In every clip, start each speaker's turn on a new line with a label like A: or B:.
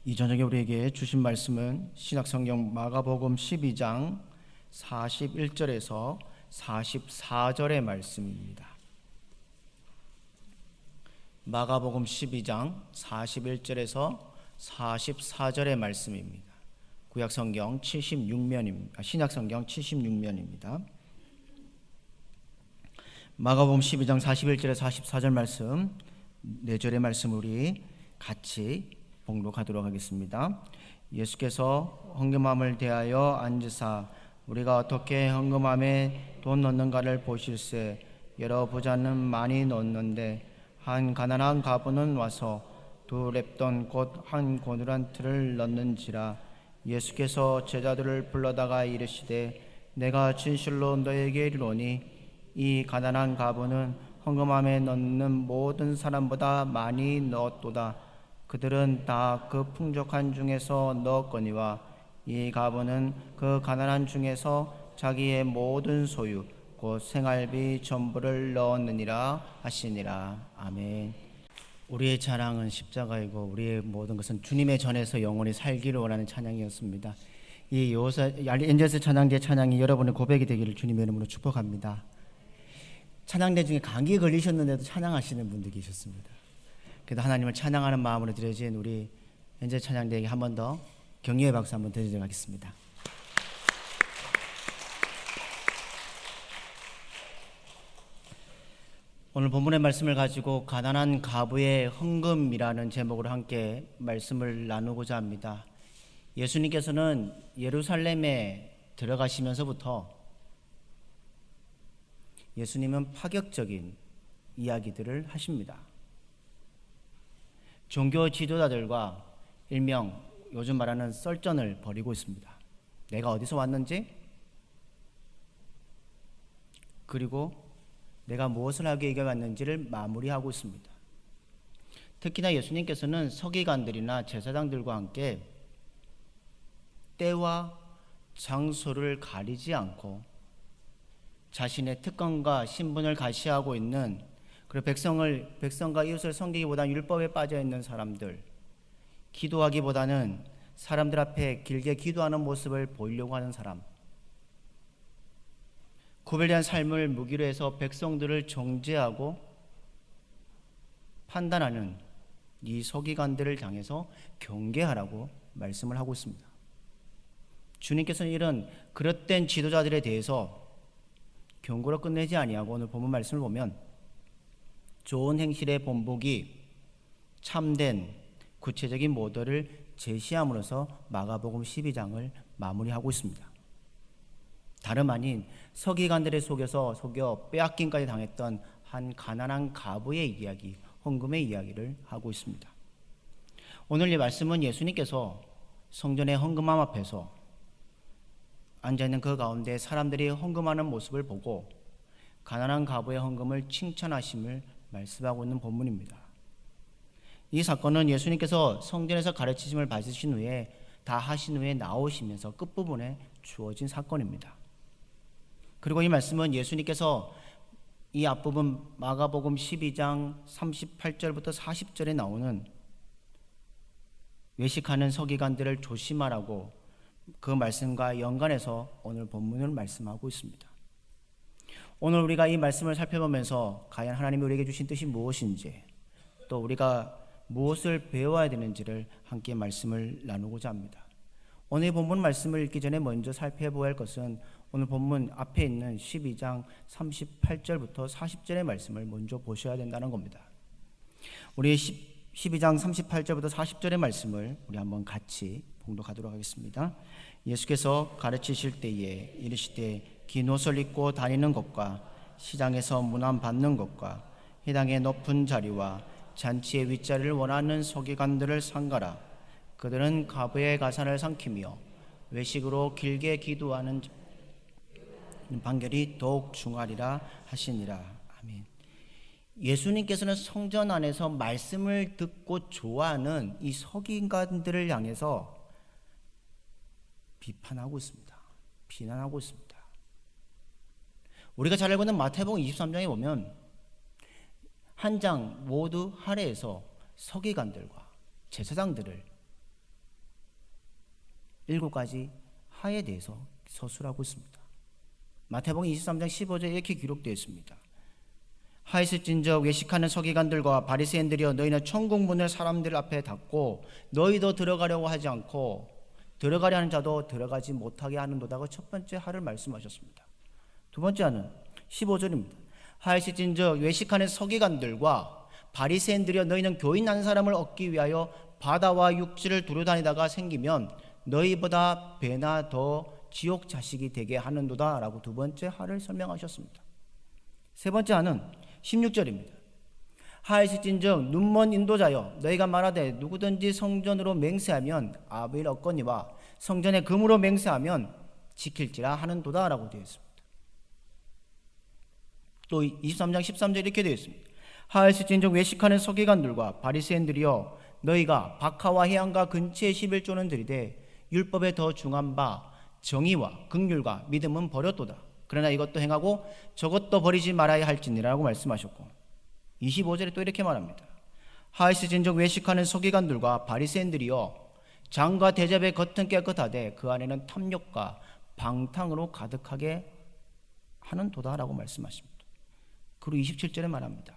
A: 이 저녁에 우리에게 주신 말씀은 신약성경 마가복음 12장 41절에서 44절의 말씀입니다. 마가복음 12장 41절에서 44절의 말씀입니다. 구약성경 76면입니다. 신약성경 76면입니다. 마가복음 12장 41절에서 44절 말씀, 4절의 말씀 우리 같이 봉독하도록 하겠습니다. 예수께서 헌금함을 대하여 앉으사 우리가 어떻게 헌금함에 돈 넣는가를 보실세. 여러 부자는 많이 넣었는데 한 가난한 과부는 와서 2렙돈 곧 한 고누란 틀을 넣는지라. 예수께서 제자들을 불러다가 이르시되 내가 진실로 너에게 이르노니 이 가난한 과부는 헌금함에 넣는 모든 사람보다 많이 넣었도다. 그들은 다 그 풍족한 중에서 넣었거니와 이 과부는 그 가난한 중에서 자기의 모든 소유 곧 생활비 전부를 넣었느니라 하시니라. 아멘. 우리의 찬양은 십자가이고 우리의 모든 것은 주님의 전에서 영원히 살기를 원하는 찬양이었습니다. 이 엔젤스 찬양대 찬양이 여러분의 고백이 되기를 주님의 이름으로 축복합니다. 찬양대 중에 감기에 걸리셨는데도 찬양하시는 분들이 계셨습니다. 그래도 하나님을 찬양하는 마음으로 드려진 우리 엔젤 찬양대에게 한 번 더 격려의 박수 한번 드리도록 하겠습니다. 오늘 본문의 말씀을 가지고 가난한 과부의 헌금이라는 제목으로 함께 말씀을 나누고자 합니다. 예수님께서는 예루살렘에 들어가시면서부터 예수님은 파격적인 이야기들을 하십니다. 종교 지도자들과 일명 요즘 말하는 썰전을 벌이고 있습니다. 내가 어디서 왔는지, 그리고 내가 무엇을 하기 위해 왔는지를 마무리하고 있습니다. 특히나 예수님께서는 서기관들이나 제사장들과 함께 때와 장소를 가리지 않고 자신의 특권과 신분을 과시하고 있는, 그리고 백성과 이웃을 섬기기보다는 율법에 빠져 있는 사람들, 기도하기보다는 사람들 앞에 길게 기도하는 모습을 보이려고 하는 사람, 구별된 삶을 무기로 해서 백성들을 정죄하고 판단하는 이 서기관들을 향해서 경계하라고 말씀을 하고 있습니다. 주님께서는 이런 그릇된 지도자들에 대해서 경고로 끝내지 아니하고 오늘 본문 말씀을 보면 좋은 행실의 본보기, 참된 구체적인 모델을 제시함으로써 마가복음 12장을 마무리하고 있습니다. 다름 아닌 서기관들의 속여 빼앗김까지 당했던 한 가난한 과부의 이야기, 헌금의 이야기를 하고 있습니다. 오늘 이 말씀은 예수님께서 성전의 헌금함 앞에서 앉아있는 그 가운데 사람들이 헌금하는 모습을 보고 가난한 과부의 헌금을 칭찬하심을 말씀하고 있는 본문입니다. 이 사건은 예수님께서 성전에서 가르치심을 받으신 후에 다 하신 후에 나오시면서 끝부분에 주어진 사건입니다. 그리고 이 말씀은 예수님께서 이 앞부분 마가복음 12장 38절부터 40절에 나오는 외식하는 서기관들을 조심하라고 그 말씀과 연관해서 오늘 본문을 말씀하고 있습니다. 오늘 우리가 이 말씀을 살펴보면서 과연 하나님이 우리에게 주신 뜻이 무엇인지, 또 우리가 무엇을 배워야 되는지를 함께 말씀을 나누고자 합니다. 오늘 본문 말씀을 읽기 전에 먼저 살펴보아야 할 것은 오늘 본문 앞에 있는 12장 38절부터 40절의 말씀을 먼저 보셔야 된다는 겁니다. 우리 12장 38절부터 40절의 말씀을 우리 한번 같이 봉독하도록 하겠습니다. 예수께서 가르치실 때에 이르시되 긴 옷을 입고 다니는 것과 시장에서 문안 받는 것과 회당의 높은 자리와 잔치의 윗자리를 원하는 서기관들을 삼가라. 그들은 과부의 가산을 삼키며 외식으로 길게 기도하는 판결이 더욱 중하리라 하시니라. 아멘. 예수님께서는 성전 안에서 말씀을 듣고 좋아하는 이 서기관들을 향해서 비판하고 있습니다. 비난하고 있습니다. 우리가 잘 알고 있는 마태복음 23장에 보면 한 장 모두 할애해서 서기관들과 제사장들을 7가지 하에 대해서 서술하고 있습니다. 마태복음 23장 15절에 이렇게 기록되어 있습니다. 하였을진저 외식하는 서기관들과 바리새인들이여 너희는 천국 문을 사람들 앞에 닫고 너희도 들어가려고 하지 않고 들어가려 하는 자도 들어가지 못하게 하는도다가 첫 번째 하를 말씀하셨습니다. 두 번째 하는 15절입니다. 하였을진저 외식하는 서기관들과 바리새인들이여 너희는 교인 한 사람을 얻기 위하여 바다와 육지를 두루다니다가 생기면 너희보다 배나 더 지옥 자식이 되게 하는도다 라고 두 번째 하를 설명하셨습니다. 세 번째 하는 16절입니다. 하였을진즉 눈먼 인도자여 너희가 말하되 누구든지 성전으로 맹세하면 아비를 얻거니와 성전에 금으로 맹세하면 지킬지라 하는도다 라고 되어 있습니다. 또 23장 13절 이렇게 되어 있습니다. 하였을진즉 외식하는 서기관들과 바리새인들이여 너희가 박하와 해안가 근처에 11조는 드리되 율법에 더 중한 바 정의와 긍휼과 믿음은 버렸도다. 그러나 이것도 행하고 저것도 버리지 말아야 할지니라고 말씀하셨고 25절에 또 이렇게 말합니다. 하였을진즉 외식하는 서기관들과 바리새인들이여 장과 대접의 겉은 깨끗하되 그 안에는 탐욕과 방탕으로 가득하게 하는도다라고 말씀하십니다. 그리고 27절에 말합니다.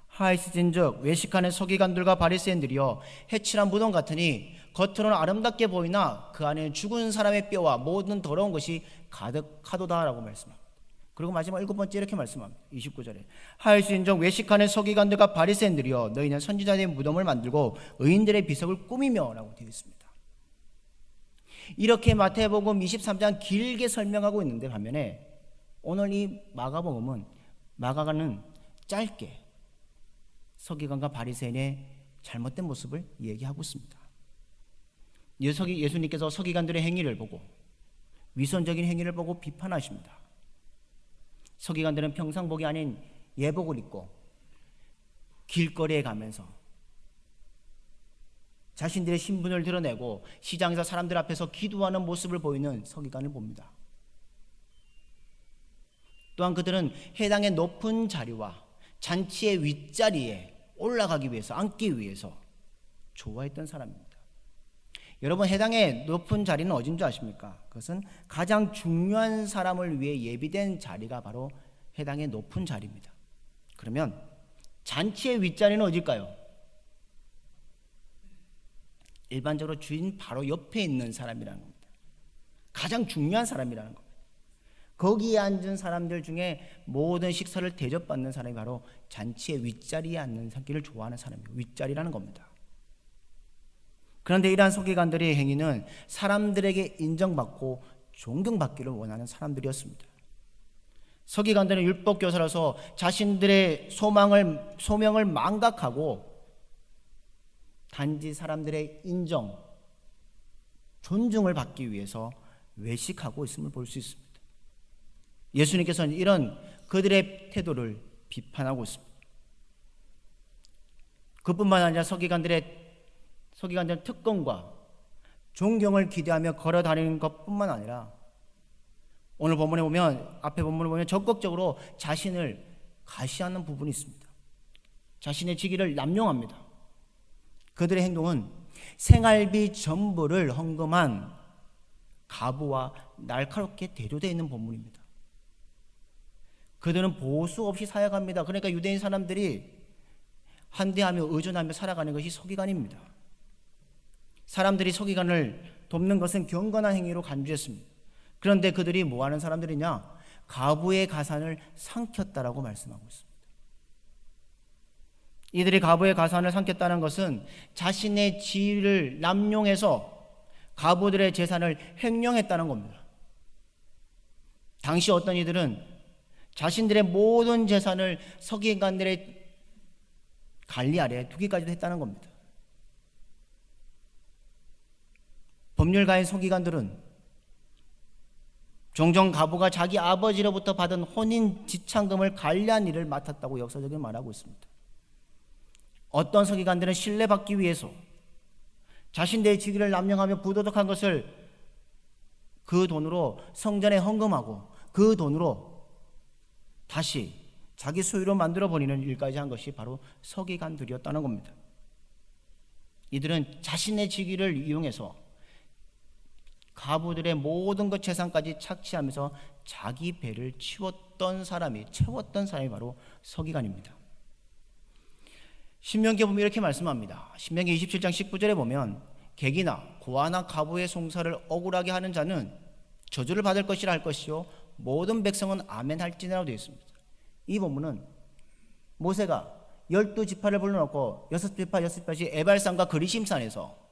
A: 하였을진즉 외식하는 서기관들과 바리새인들이여 해칠한 무덤 같으니 겉으로는 아름답게 보이나 그 안에는 죽은 사람의 뼈와 모든 더러운 것이 가득하도다라고 말씀합니다. 그리고 마지막 7번째 이렇게 말씀합니다. 29절에 하였을진즉 외식하는 서기관들과 바리새인들이여 너희는 선지자들의 무덤을 만들고 의인들의 비석을 꾸미며 라고 되어 있습니다. 이렇게 마태복음 23장 길게 설명하고 있는데 반면에 오늘 이 마가복음은 마가는 짧게 서기관과 바리새인의 잘못된 모습을 얘기하고 있습니다. 예수님께서 서기관들의 행위를 보고 위선적인 행위를 보고 비판하십니다. 서기관들은 평상복이 아닌 예복을 입고 길거리에 가면서 자신들의 신분을 드러내고 시장에서 사람들 앞에서 기도하는 모습을 보이는 서기관을 봅니다. 또한 그들은 해당의 높은 자리와 잔치의 윗자리에 올라가기 위해서 앉기 위해서 좋아했던 사람입니다. 여러분 해당의 높은 자리는 어딘 줄 아십니까? 그것은 가장 중요한 사람을 위해 예비된 자리가 바로 해당의 높은 자리입니다. 그러면 잔치의 윗자리는 어딜까요? 일반적으로 주인 바로 옆에 있는 사람이라는 겁니다. 가장 중요한 사람이라는 겁니다. 거기에 앉은 사람들 중에 모든 식사를 대접받는 사람이 바로 잔치의 윗자리에 앉는 사기를 좋아하는 사람이에요. 윗자리라는 겁니다. 그런데 이러한 서기관들의 행위는 사람들에게 인정받고 존경받기를 원하는 사람들이었습니다. 서기관들은 율법교사로서 자신들의 소명을 망각하고 단지 사람들의 인정, 존중을 받기 위해서 외식하고 있음을 볼 수 있습니다. 예수님께서는 이런 그들의 태도를 비판하고 있습니다. 그뿐만 아니라 서기관들은 특권과 존경을 기대하며 걸어다니는 것뿐만 아니라 오늘 본문에 보면 앞에 본문을 보면 적극적으로 자신을 가시하는 부분이 있습니다. 자신의 직위를 남용합니다. 그들의 행동은 생활비 전부를 헌금한 가부와 날카롭게 대조되어 있는 본문입니다. 그들은 보수 없이 사역합니다. 그러니까 유대인 사람들이 한대하며 의존하며 살아가는 것이 서기관입니다. 사람들이 서기관을 돕는 것은 경건한 행위로 간주했습니다. 그런데 그들이 뭐 하는 사람들이냐? 가부의 가산을 삼켰다라고 말씀하고 있습니다. 이들이 가부의 가산을 삼켰다는 것은 자신의 지위를 남용해서 가부들의 재산을 횡령했다는 겁니다. 당시 어떤 이들은 자신들의 모든 재산을 서기관들의 관리 아래 두기까지도 했다는 겁니다. 법률가인 서기관들은 종종 가부가 자기 아버지로부터 받은 혼인 지참금을 관리한 일을 맡았다고 역사적으로 말하고 있습니다. 어떤 서기관들은 신뢰받기 위해서 자신들의 직위를 남용하며 부도덕한 것을 그 돈으로 성전에 헌금하고 그 돈으로 다시 자기 소유로 만들어버리는 일까지 한 것이 바로 서기관들이었다는 겁니다. 이들은 자신의 직위를 이용해서 가부들의 모든 것 재산까지 착취하면서 자기 배를 채웠던 사람이 바로 서기관입니다. 신명기에 보면 이렇게 말씀합니다. 신명기 27장 19절에 보면 객이나 고아나 가부의 송사를 억울하게 하는 자는 저주를 받을 것이라 할 것이요 모든 백성은 아멘 할지니라고 되어 있습니다. 이 본문은 모세가 12지파를 불러놓고 6지파씩 에발산과 그리심산에서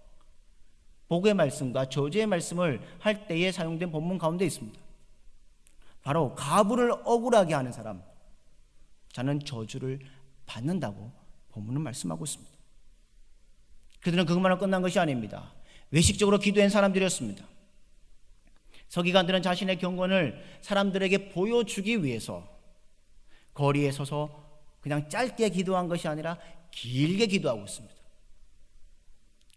A: 복의 말씀과 저주의 말씀을 할 때에 사용된 본문 가운데 있습니다. 바로 가부를 억울하게 하는 사람, 자는 저주를 받는다고 본문은 말씀하고 있습니다. 그들은 그것만으로 끝난 것이 아닙니다. 외식적으로 기도한 사람들이었습니다. 서기관들은 자신의 경건을 사람들에게 보여주기 위해서 거리에 서서 그냥 짧게 기도한 것이 아니라 길게 기도하고 있습니다.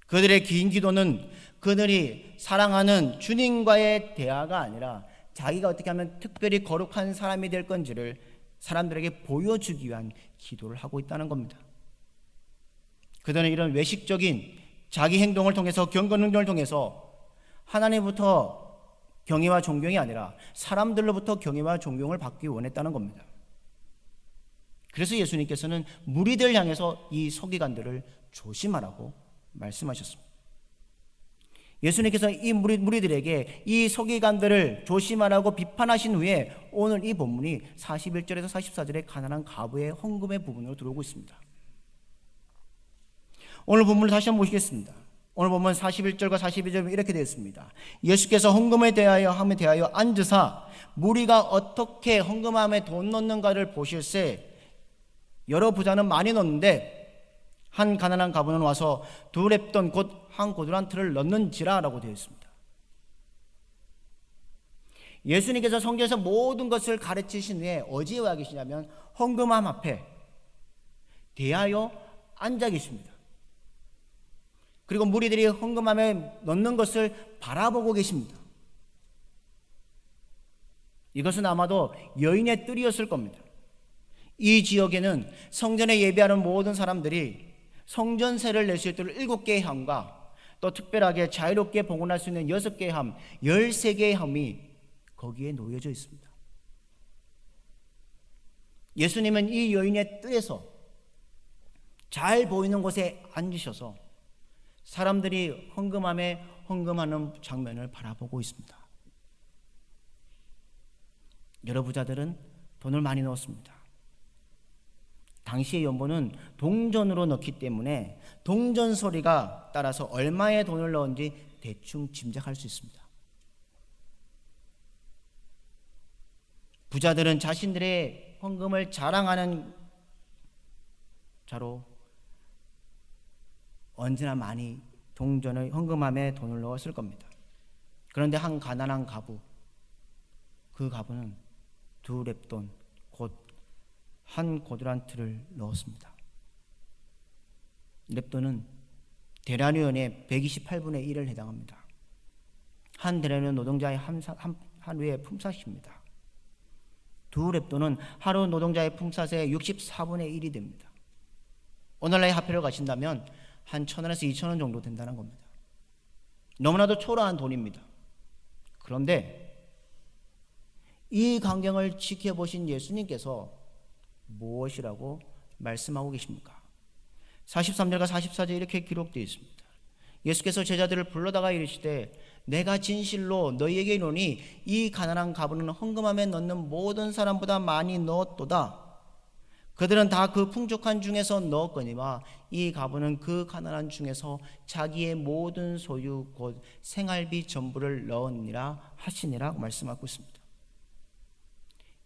A: 그들의 긴 기도는 그들이 사랑하는 주님과의 대화가 아니라 자기가 어떻게 하면 특별히 거룩한 사람이 될 건지를 사람들에게 보여주기 위한 기도를 하고 있다는 겁니다. 그들은 이런 외식적인 자기 행동을 통해서, 경건 행동을 통해서 하나님부터 경외와 존경이 아니라 사람들로부터 경외와 존경을 받기 원했다는 겁니다. 그래서 예수님께서는 무리들 향해서 이 서기관들을 조심하라고 말씀하셨습니다. 예수님께서 이 무리들에게 이 서기관들을 조심하라고 비판하신 후에 오늘 이 본문이 41절에서 44절의 가난한 가부의 헌금의 부분으로 들어오고 있습니다. 오늘 본문을 다시 한번 보시겠습니다. 오늘 보면 41절과 42절은 이렇게 되어 있습니다. 예수께서 헌금에 대하여 앉으사 무리가 어떻게 헌금함에 돈 넣는가를 보실세 여러 부자는 많이 넣는데 한 가난한 가부는 와서 두 렙돈 곧 한 고두란트를 넣는지라 라고 되어 있습니다. 예수님께서 성경에서 모든 것을 가르치신 후에 어디에 와 계시냐면 헌금함 앞에 대하여 앉아 계십니다. 그리고 무리들이 헌금함에 넣는 것을 바라보고 계십니다. 이것은 아마도 여인의 뜰이었을 겁니다. 이 지역에는 성전에 예배하는 모든 사람들이 성전세를 낼 수 있도록 7개의 함과 또 특별하게 자유롭게 봉헌할 수 있는 6개의 함, 13개의 함이 거기에 놓여져 있습니다. 예수님은 이 여인의 뜰에서 잘 보이는 곳에 앉으셔서 사람들이 헌금함에 헌금하는 장면을 바라보고 있습니다. 여러 부자들은 돈을 많이 넣었습니다. 당시의 연보는 동전으로 넣기 때문에 동전 소리가 따라서 얼마의 돈을 넣은지 대충 짐작할 수 있습니다. 부자들은 자신들의 헌금을 자랑하는 자로 언제나 많이 동전의 헌금함에 돈을 넣었을 겁니다. 그런데 한 가난한 가부, 그 가부는 두 렙돈 곧 한 고두란트를 넣었습니다. 렙돈은 데나리온의 128분의 1을 해당합니다. 한 데나리온 노동자의 하루의 품삯입니다. 두 렙돈은 하루 노동자의 품삯의 64분의 1이 됩니다. 오늘날의 화폐로 가신다면 한 1,000원에서 2,000원 정도 된다는 겁니다. 너무나도 초라한 돈입니다. 그런데 이 광경을 지켜보신 예수님께서 무엇이라고 말씀하고 계십니까? 43절과 44절에 이렇게 기록되어 있습니다. 예수께서 제자들을 불러다가 이르시되 내가 진실로 너희에게 이르노니 이 가난한 가부는 헌금함에 넣는 모든 사람보다 많이 넣었도다. 그들은 다 그 풍족한 중에서 넣었거니와 이 가부는 그 가난한 중에서 자기의 모든 소유 곧 생활비 전부를 넣었니라 하시니라 말씀하고 있습니다.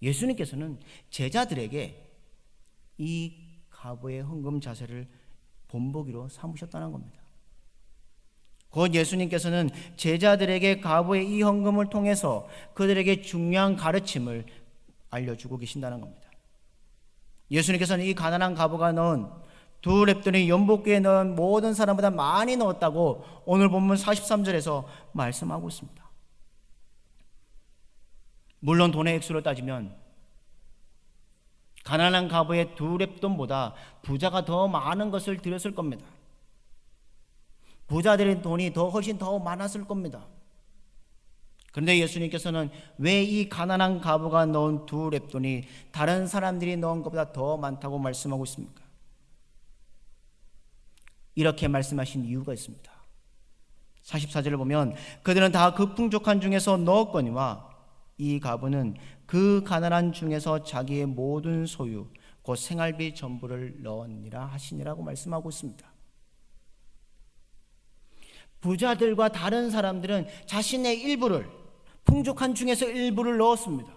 A: 예수님께서는 제자들에게 이 가부의 헌금 자세를 본보기로 삼으셨다는 겁니다. 곧 예수님께서는 제자들에게 가부의 이 헌금을 통해서 그들에게 중요한 가르침을 알려주고 계신다는 겁니다. 예수님께서는 이 가난한 가부가 넣은 두 렙돈이 연복기에 넣은 모든 사람보다 많이 넣었다고 오늘 본문 43절에서 말씀하고 있습니다. 물론 돈의 액수를 따지면 가난한 가부의 두 렙돈보다 부자가 더 많은 것을 드렸을 겁니다. 부자들의 돈이 훨씬 더 많았을 겁니다. 그런데 예수님께서는 왜 이 가난한 과부가 넣은 2렙돈이 다른 사람들이 넣은 것보다 더 많다고 말씀하고 있습니까? 이렇게 말씀하신 이유가 있습니다. 44절을 보면 그들은 다 그 풍족한 중에서 넣었거니와 이 과부는 그 가난한 중에서 자기의 모든 소유 곧 생활비 전부를 넣었니라 하시니라고 말씀하고 있습니다. 부자들과 다른 사람들은 자신의 일부를, 풍족한 중에서 일부를 넣었습니다.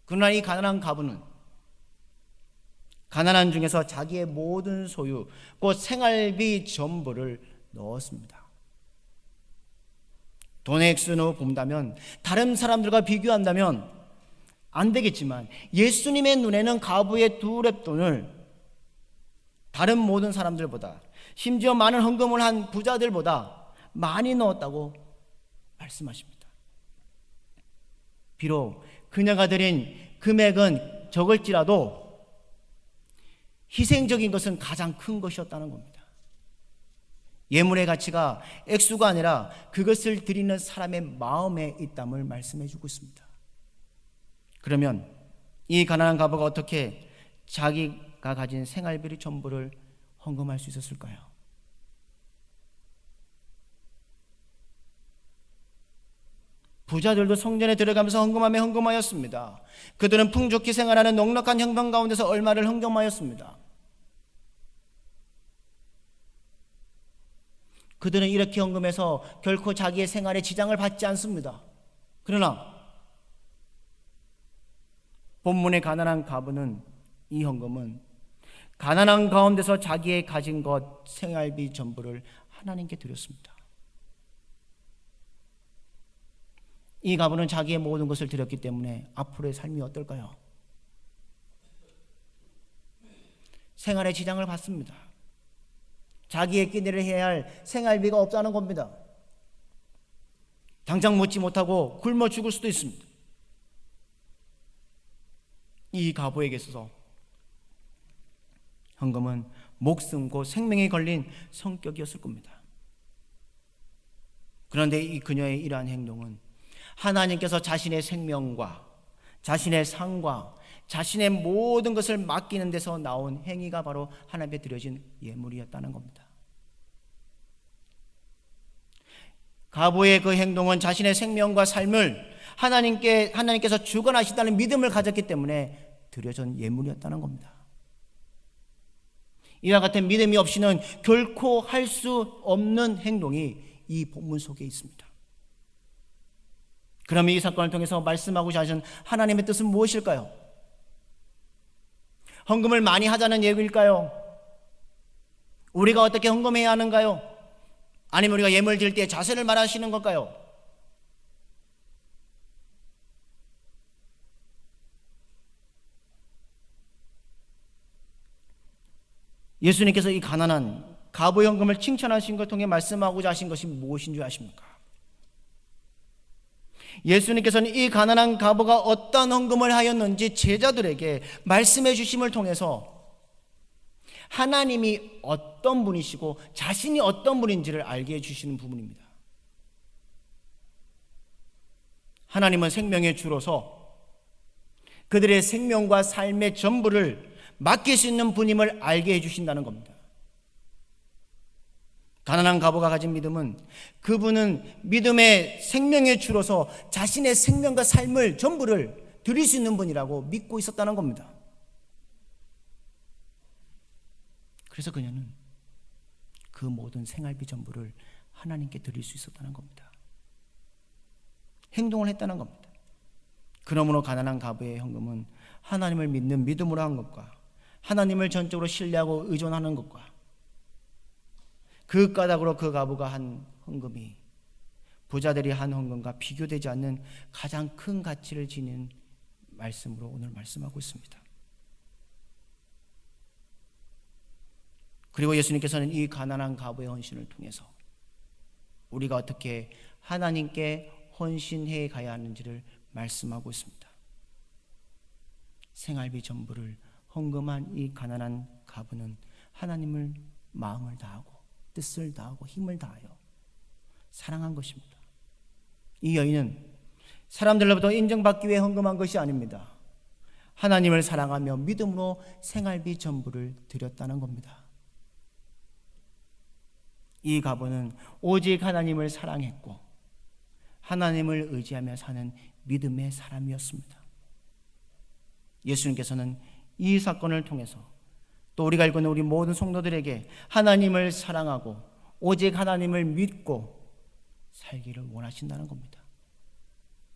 A: 그러나 이 가난한 과부는 가난한 중에서 자기의 모든 소유 곧 생활비 전부를 넣었습니다. 돈의 액수로 본다면, 다른 사람들과 비교한다면 안 되겠지만 예수님의 눈에는 과부의 2렙돈을 다른 모든 사람들보다, 심지어 많은 헌금을 한 부자들보다 많이 넣었다고 말씀하십니다. 비록 그녀가 드린 금액은 적을지라도 희생적인 것은 가장 큰 것이었다는 겁니다. 예물의 가치가 액수가 아니라 그것을 드리는 사람의 마음에 있담을 말씀해 주고 있습니다. 그러면 이 가난한 과부가 어떻게 자기가 가진 생활비 전부를 헌금할 수 있었을까요? 부자들도 성전에 들어가면서 헌금하였습니다. 그들은 풍족히 생활하는 넉넉한 형편 가운데서 얼마를 헌금하였습니다. 그들은 이렇게 헌금해서 결코 자기의 생활에 지장을 받지 않습니다. 그러나 본문의 가난한 과부는, 이 헌금은 가난한 가운데서 자기의 가진 것, 생활비 전부를 하나님께 드렸습니다. 이 과부는 자기의 모든 것을 드렸기 때문에 앞으로의 삶이 어떨까요? 생활에 지장을 받습니다. 자기의 끼니를 해야 할 생활비가 없다는 겁니다. 당장 먹지 못하고 굶어 죽을 수도 있습니다. 이 과부에게 있어서 헌금은 목숨 곧 생명이 걸린 성격이었을 겁니다. 그런데 이 그녀의 이러한 행동은 하나님께서 자신의 생명과 자신의 상과 자신의 모든 것을 맡기는 데서 나온 행위가 바로 하나님께 드려진 예물이었다는 겁니다. 과부의 그 행동은 자신의 생명과 삶을 하나님께서 주관하신다는 믿음을 가졌기 때문에 드려진 예물이었다는 겁니다. 이와 같은 믿음이 없이는 결코 할 수 없는 행동이 이 본문 속에 있습니다. 그러면 이 사건을 통해서 말씀하고자 하신 하나님의 뜻은 무엇일까요? 헌금을 많이 하자는 얘기일까요? 우리가 어떻게 헌금해야 하는가요? 아니면 우리가 예물 드릴 때 자세를 말하시는 걸까요? 예수님께서 이 가난한 과부 헌금을 칭찬하신 것 통해 말씀하고자 하신 것이 무엇인 줄 아십니까? 예수님께서는 이 가난한 과부가 어떤 헌금을 하였는지 제자들에게 말씀해 주심을 통해서 하나님이 어떤 분이시고 자신이 어떤 분인지를 알게 해주시는 부분입니다. 하나님은 생명의 주로서 그들의 생명과 삶의 전부를 맡길 수 있는 분임을 알게 해주신다는 겁니다. 가난한 과부가 가진 믿음은 그분은 믿음의 생명의 주로서 자신의 생명과 삶을 전부를 드릴 수 있는 분이라고 믿고 있었다는 겁니다. 그래서 그녀는 그 모든 생활비 전부를 하나님께 드릴 수 있었다는 겁니다. 행동을 했다는 겁니다. 그러므로 가난한 과부의 헌금은 하나님을 믿는 믿음으로 한 것과 하나님을 전적으로 신뢰하고 의존하는 것과 그 까닭으로 그 과부가 한 헌금이 부자들이 한 헌금과 비교되지 않는 가장 큰 가치를 지닌 말씀으로 오늘 말씀하고 있습니다. 그리고 예수님께서는 이 가난한 과부의 헌신을 통해서 우리가 어떻게 하나님께 헌신해 가야 하는지를 말씀하고 있습니다. 생활비 전부를 헌금한 이 가난한 과부는 하나님을 마음을 다하고 뜻을 다하고 힘을 다하여 사랑한 것입니다. 이 여인은 사람들로부터 인정받기 위해 헌금한 것이 아닙니다. 하나님을 사랑하며 믿음으로 생활비 전부를 드렸다는 겁니다. 이 가부는 오직 하나님을 사랑했고 하나님을 의지하며 사는 믿음의 사람이었습니다. 예수님께서는 이 사건을 통해서 또 우리가 알고 있는 우리 모든 성도들에게 하나님을 사랑하고 오직 하나님을 믿고 살기를 원하신다는 겁니다.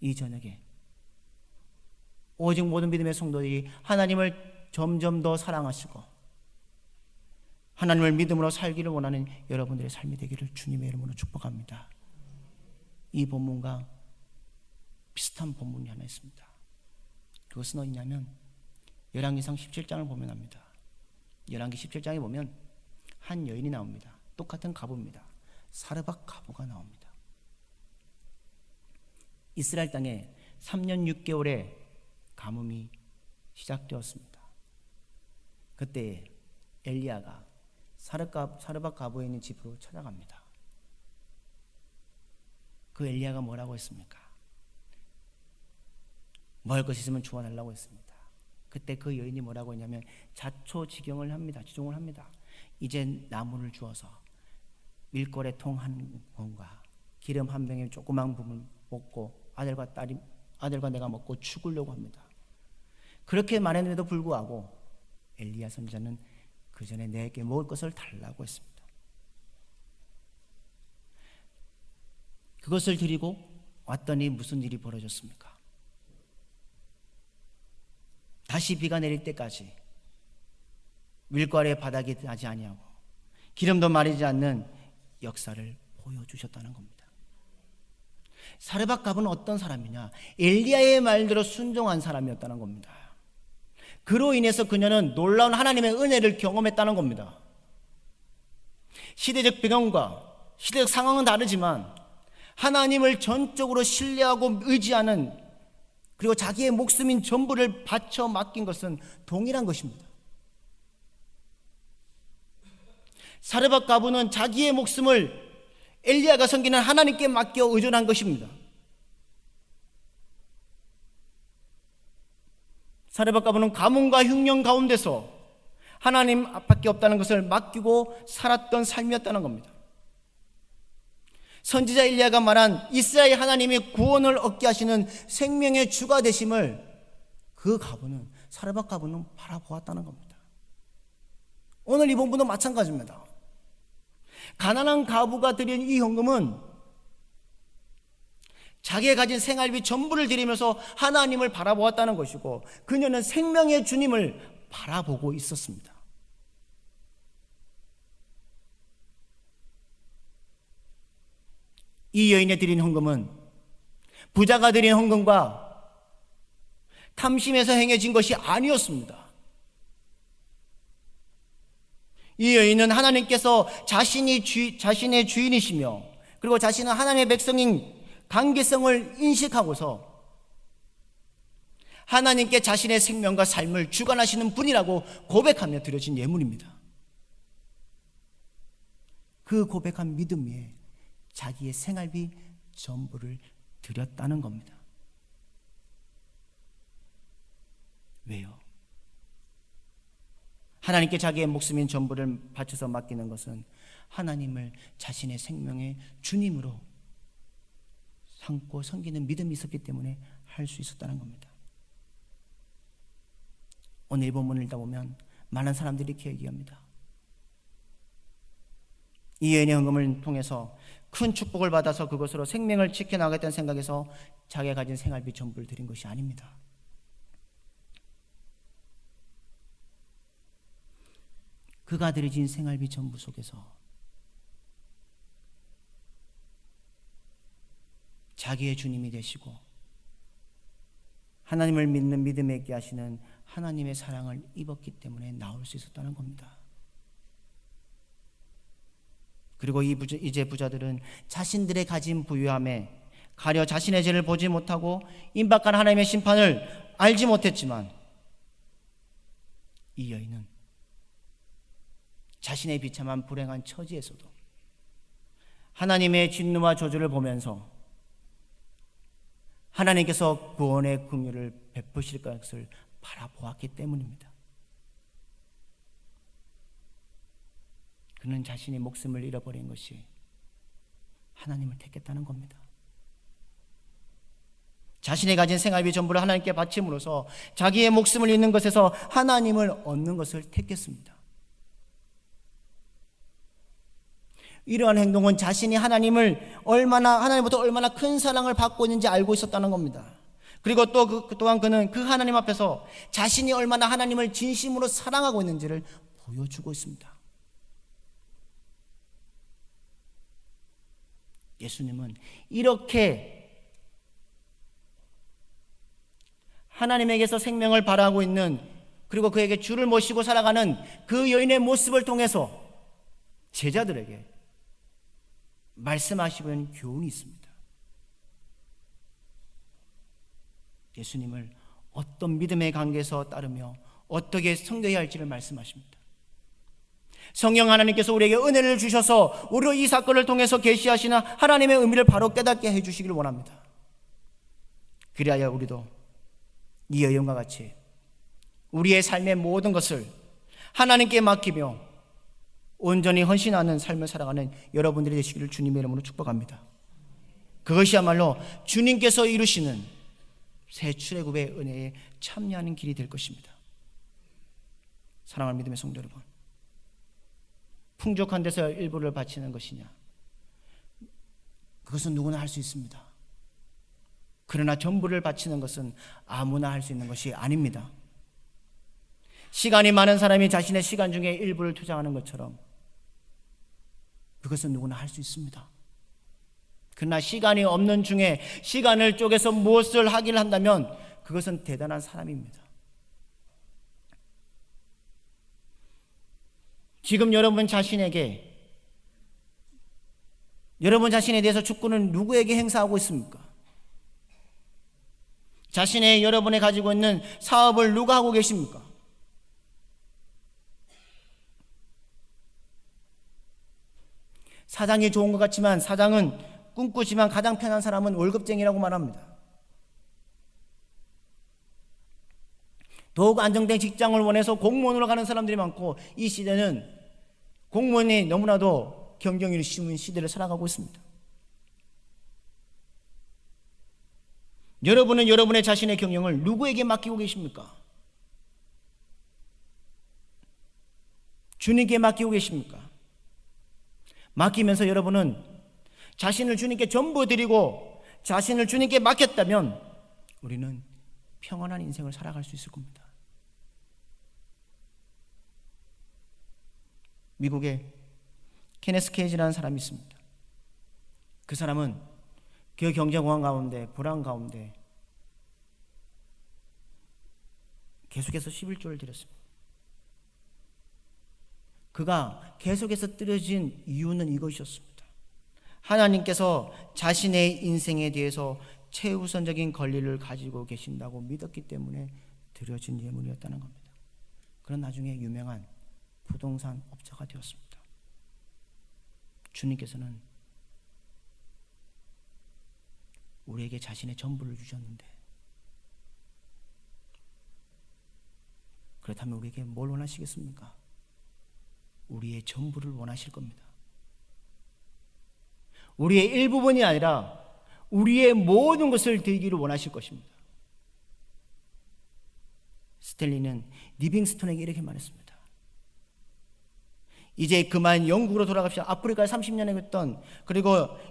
A: 이 저녁에 오직 모든 믿음의 성도들이 하나님을 점점 더 사랑하시고 하나님을 믿음으로 살기를 원하는 여러분들의 삶이 되기를 주님의 이름으로 축복합니다. 이 본문과 비슷한 본문이 하나 있습니다. 그것은 어디냐면 열왕기상 17장을 보면 합니다. 열왕기 17장에 보면 한 여인이 나옵니다. 똑같은 가부입니다. 사르밧 가부가 나옵니다. 이스라엘 땅에 3년 6개월의 가뭄이 시작되었습니다. 그때 엘리야가 사르밧 가부에 있는 집으로 찾아갑니다. 그 엘리야가 뭐라고 했습니까? 먹을 것이 있으면 주어달라고 했습니다. 그때 그 여인이 뭐라고 했냐면 자초지경을 합니다. 지종을 합니다. 이제 나무를 주어서 밀가루 통 한 권과 기름 한 병에 조그만 부분 먹고 아들과 내가 먹고 죽으려고 합니다. 그렇게 말했는데도 불구하고 엘리야 선지자는 그 전에 내게 먹을 것을 달라고 했습니다. 그것을 드리고 왔더니 무슨 일이 벌어졌습니까? 다시 비가 내릴 때까지 밀가루의 바닥이 나지 아니하고 기름도 마르지 않는 역사를 보여주셨다는 겁니다. 사르밧 가부는 어떤 사람이냐? 엘리야의 말대로 순종한 사람이었다는 겁니다. 그로 인해서 그녀는 놀라운 하나님의 은혜를 경험했다는 겁니다. 시대적 배경과 시대적 상황은 다르지만 하나님을 전적으로 신뢰하고 의지하는 그리고 자기의 목숨인 전부를 바쳐 맡긴 것은 동일한 것입니다. 사르밧 가부는 자기의 목숨을 엘리야가 섬기는 하나님께 맡겨 의존한 것입니다. 사르밧 가부는 가뭄과 흉년 가운데서 하나님 앞밖에 없다는 것을 맡기고 살았던 삶이었다는 겁니다. 선지자 엘리야가 말한 이스라엘 하나님이 구원을 얻게 하시는 생명의 주가 되심을 그 가부는 사르밧 가부는 바라보았다는 겁니다. 오늘 이 본문도 마찬가지입니다. 가난한 가부가 드린 이 헌금은 자기가 가진 생활비 전부를 드리면서 하나님을 바라보았다는 것이고 그녀는 생명의 주님을 바라보고 있었습니다. 이 여인이 드린 헌금은 부자가 드린 헌금과 탐심에서 행해진 것이 아니었습니다. 이 여인은 하나님께서 자신의 주인이시며 그리고 자신은 하나님의 백성인 관계성을 인식하고서 하나님께 자신의 생명과 삶을 주관하시는 분이라고 고백하며 드려진 예물입니다. 그 고백한 믿음 위에 자기의 생활비 전부를 드렸다는 겁니다. 왜요? 하나님께 자기의 목숨인 전부를 바쳐서 맡기는 것은 하나님을 자신의 생명의 주님으로 삼고 섬기는 믿음이 있었기 때문에 할 수 있었다는 겁니다. 오늘 이 본문을 읽다 보면 많은 사람들이 이렇게 얘기합니다. 이 여인의 헌금을 통해서 큰 축복을 받아서 그것으로 생명을 지켜나가겠다는 생각에서 자기가 가진 생활비 전부를 드린 것이 아닙니다. 그가 드려진 생활비 전부 속에서 자기의 주님이 되시고 하나님을 믿는 믿음에 있게 하시는 하나님의 사랑을 입었기 때문에 나올 수 있었다는 겁니다. 그리고 이제 부자들은 자신들의 가진 부유함에 가려 자신의 죄를 보지 못하고 임박한 하나님의 심판을 알지 못했지만 이 여인은 자신의 비참한 불행한 처지에서도 하나님의 진노와 저주를 보면서 하나님께서 구원의 긍휼을 베푸실 것을 바라보았기 때문입니다. 그는 자신의 목숨을 잃어버린 것이 하나님을 택했다는 겁니다. 자신이 가진 생활비 전부를 하나님께 바침으로써 자기의 목숨을 잃는 것에서 하나님을 얻는 것을 택했습니다. 이러한 행동은 자신이 하나님부터 얼마나 큰 사랑을 받고 있는지 알고 있었다는 겁니다. 그리고 또한 그는 그 하나님 앞에서 자신이 얼마나 하나님을 진심으로 사랑하고 있는지를 보여주고 있습니다. 예수님은 이렇게 하나님에게서 생명을 바라고 있는, 그리고 그에게 주를 모시고 살아가는 그 여인의 모습을 통해서 제자들에게 말씀하시고 있는 교훈이 있습니다. 예수님을 어떤 믿음의 관계에서 따르며 어떻게 섬겨야 할지를 말씀하십니다. 성령 하나님께서 우리에게 은혜를 주셔서 우리로 이 사건을 통해서 계시하시는 하나님의 의미를 바로 깨닫게 해주시기를 원합니다. 그리하여 우리도 이 여인과 같이 우리의 삶의 모든 것을 하나님께 맡기며 온전히 헌신하는 삶을 살아가는 여러분들이 되시기를 주님의 이름으로 축복합니다. 그것이야말로 주님께서 이루시는 새 출애굽의 은혜에 참여하는 길이 될 것입니다. 사랑하는 믿음의 성도 여러분, 풍족한 데서 일부를 바치는 것이냐? 그것은 누구나 할 수 있습니다. 그러나 전부를 바치는 것은 아무나 할 수 있는 것이 아닙니다. 시간이 많은 사람이 자신의 시간 중에 일부를 투자하는 것처럼 그것은 누구나 할 수 있습니다. 그러나 시간이 없는 중에 시간을 쪼개서 무엇을 하기를 한다면 그것은 대단한 사람입니다. 지금 여러분 자신에 대해서 주권은 누구에게 행사하고 있습니까? 여러분이 가지고 있는 사업을 누가 하고 계십니까? 사장이 좋은 것 같지만 사장은 꿈꾸지만 가장 편한 사람은 월급쟁이라고 말합니다. 더욱 안정된 직장을 원해서 공무원으로 가는 사람들이 많고, 이 시대는 공무원이 너무나도 경쟁률이 쉬운 시대를 살아가고 있습니다. 여러분은 여러분의 자신의 경영을 누구에게 맡기고 계십니까? 주님께 맡기고 계십니까? 맡기면서 여러분은 자신을 주님께 전부 드리고 자신을 주님께 맡겼다면 우리는 평안한 인생을 살아갈 수 있을 겁니다. 미국에 케네스 케이지라는 사람이 있습니다. 그 사람은 그 경제공황 가운데, 불안 가운데 계속해서 11조를 드렸습니다. 그가 계속해서 드려진 이유는 이것이었습니다. 하나님께서 자신의 인생에 대해서 최우선적인 권리를 가지고 계신다고 믿었기 때문에 드려진 예물이었다는 겁니다. 그런 나중에 유명한 부동산 업자가 되었습니다. 주님께서는 우리에게 자신의 전부를 주셨는데, 그렇다면 우리에게 뭘 원하시겠습니까? 우리의 전부를 원하실 겁니다. 우리의 일부분이 아니라 우리의 모든 것을 드리기를 원하실 것입니다. 스탠리는 리빙스톤에게 이렇게 말했습니다. 이제 그만 영국으로 돌아갑시다. 아프리카에 30년에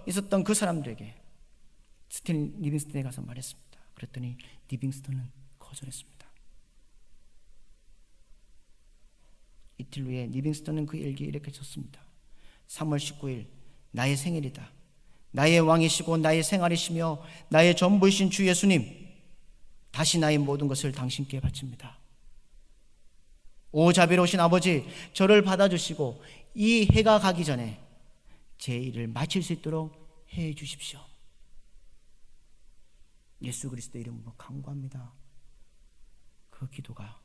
A: 있었던 그 사람들에게 리빙스톤에 가서 말했습니다. 그랬더니 리빙스톤은 거절했습니다. 이틀 후에 리빙스톤은 그 일기에 이렇게 썼습니다. 3월 19일 나의 생일이다. 나의 왕이시고 나의 생활이시며 나의 전부이신 주 예수님, 다시 나의 모든 것을 당신께 바칩니다. 오 자비로우신 아버지, 저를 받아주시고 이 해가 가기 전에 제 일을 마칠 수 있도록 해 주십시오. 예수 그리스도의 이름으로 간구합니다. 그 기도가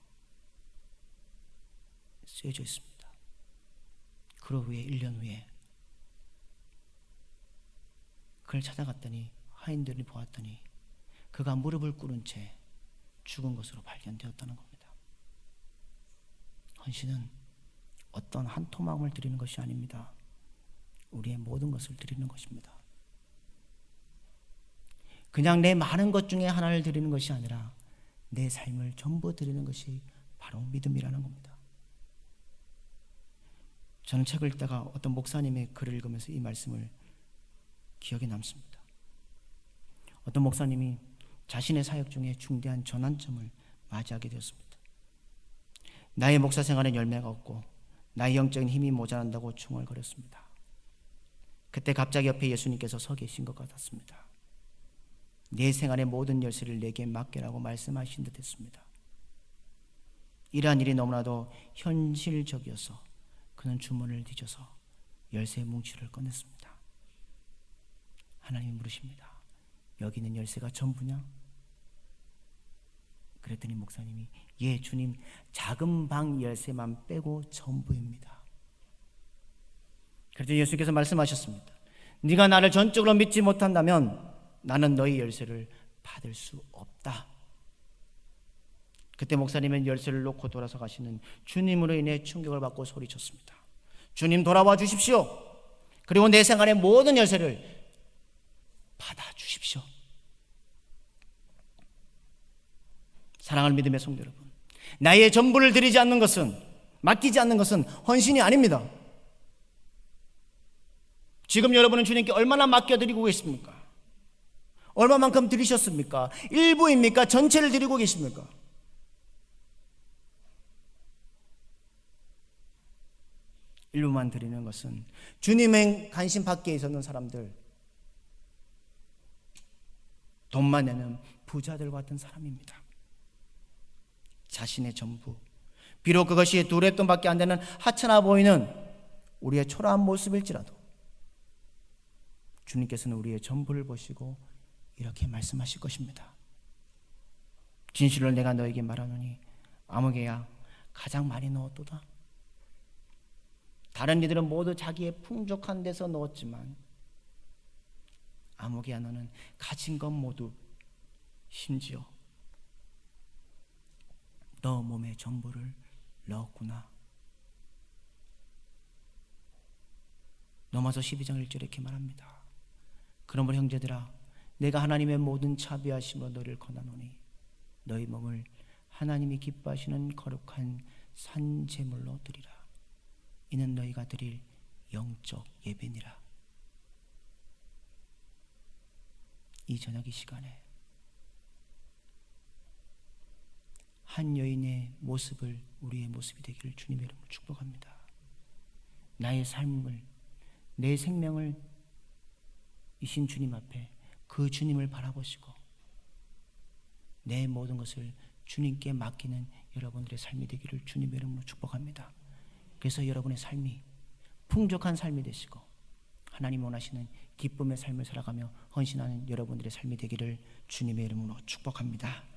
A: 쓰여져 있습니다. 그로 후에 1년 후에 그를 찾아갔더니 하인들이 보았더니 그가 무릎을 꿇은 채 죽은 것으로 발견되었다는 겁니다. 헌신은 어떤 한 토막을 드리는 것이 아닙니다. 우리의 모든 것을 드리는 것입니다. 그냥 내 많은 것 중에 하나를 드리는 것이 아니라 내 삶을 전부 드리는 것이 바로 믿음이라는 겁니다. 저는 책을 읽다가 어떤 목사님의 글을 읽으면서 이 말씀을 기억에 남습니다. 어떤 목사님이 자신의 사역 중에 중대한 전환점을 맞이하게 되었습니다. 나의 목사 생활엔 열매가 없고 나의 영적인 힘이 모자란다고 중얼거렸습니다. 그때 갑자기 옆에 예수님께서 서 계신 것 같았습니다. 내 생활의 모든 열쇠를 내게 맡기라고 말씀하신 듯 했습니다. 이러한 일이 너무나도 현실적이어서 그는 주머니를 뒤져서 열쇠 뭉치를 꺼냈습니다. 하나님이 물으십니다. 여기 있는 열쇠가 전부냐? 그랬더니 목사님이 예 주님, 작은 방 열쇠만 빼고 전부입니다. 그랬더니 예수께서 말씀하셨습니다. 네가 나를 전적으로 믿지 못한다면 나는 너희 열쇠를 받을 수 없다. 그때 목사님은 열쇠를 놓고 돌아서 가시는 주님으로 인해 충격을 받고 소리쳤습니다. 주님, 돌아와 주십시오. 그리고 내 생활의 모든 열쇠를 받아주십시오. 사랑하는 믿음의 성도 여러분, 나의 전부를 드리지 않는 것은, 맡기지 않는 것은 헌신이 아닙니다. 지금 여러분은 주님께 얼마나 맡겨드리고 계십니까? 얼마만큼 드리셨습니까? 일부입니까? 전체를 드리고 계십니까? 일부만 드리는 것은 주님의 관심 밖에 있었는 사람들, 돈만 내는 부자들 같은 사람입니다. 자신의 전부, 비록 그것이 두레돈밖에 안 되는 하찮아 보이는 우리의 초라한 모습일지라도 주님께서는 우리의 전부를 보시고 이렇게 말씀하실 것입니다. 진실로 내가 너에게 말하노니 아무개야 가장 많이 넣었도다. 다른 이들은 모두 자기의 풍족한 데서 넣었지만 아무개야 너는 가진 것 모두, 심지어 너 몸의 전부를 넣었구나. 로마서 12장 1절에 이렇게 말합니다. 그러므로 형제들아, 내가 하나님의 모든 자비하심으로 너를 권하노니 너희 몸을 하나님이 기뻐하시는 거룩한 산 제물로 드리라. 이는 너희가 드릴 영적 예배니라. 이 저녁 이 시간에 한 여인의 모습을 우리의 모습이 되기를 주님의 이름으로 축복합니다. 나의 삶을, 내 생명을 이신 주님 앞에 그 주님을 바라보시고 내 모든 것을 주님께 맡기는 여러분들의 삶이 되기를 주님의 이름으로 축복합니다. 그래서 여러분의 삶이 풍족한 삶이 되시고 하나님 원하시는 기쁨의 삶을 살아가며 헌신하는 여러분들의 삶이 되기를 주님의 이름으로 축복합니다.